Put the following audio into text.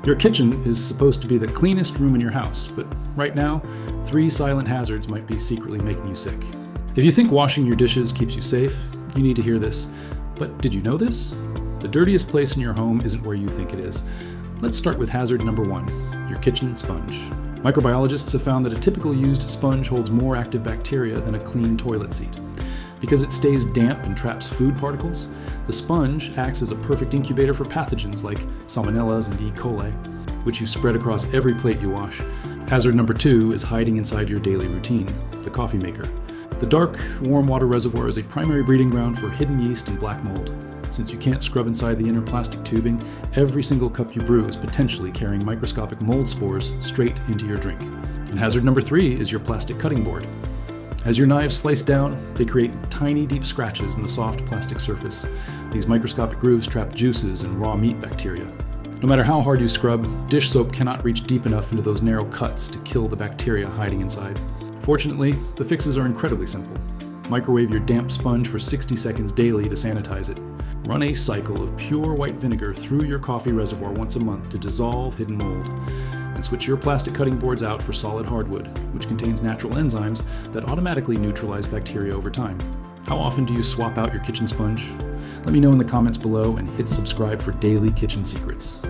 Your kitchen is supposed to be the cleanest room in your house, but right now, 3 silent hazards might be secretly making you sick. If you think washing your dishes keeps you safe, you need to hear this. But did you know this? The dirtiest place in your home isn't where you think it is. Let's start with hazard number 1, your kitchen sponge. Microbiologists have found that a typical used sponge holds more active bacteria than a clean toilet seat. Because it stays damp and traps food particles, the sponge acts as a perfect incubator for pathogens like salmonellas and E. coli, which you spread across every plate you wash. Hazard number 2 is hiding inside your daily routine, the coffee maker. The dark, warm water reservoir is a primary breeding ground for hidden yeast and black mold. Since you can't scrub inside the inner plastic tubing, every single cup you brew is potentially carrying microscopic mold spores straight into your drink. And hazard number 3 is your plastic cutting board. As your knives slice down, they create tiny, deep scratches in the soft plastic surface. These microscopic grooves trap juices and raw meat bacteria. No matter how hard you scrub, dish soap cannot reach deep enough into those narrow cuts to kill the bacteria hiding inside. Fortunately, the fixes are incredibly simple. Microwave your damp sponge for 60 seconds daily to sanitize it. Run a cycle of pure white vinegar through your coffee reservoir once a month to dissolve hidden mold. And switch your plastic cutting boards out for solid hardwood, which contains natural enzymes that automatically neutralize bacteria over time. How often do you swap out your kitchen sponge? Let me know in the comments below and hit subscribe for daily kitchen secrets.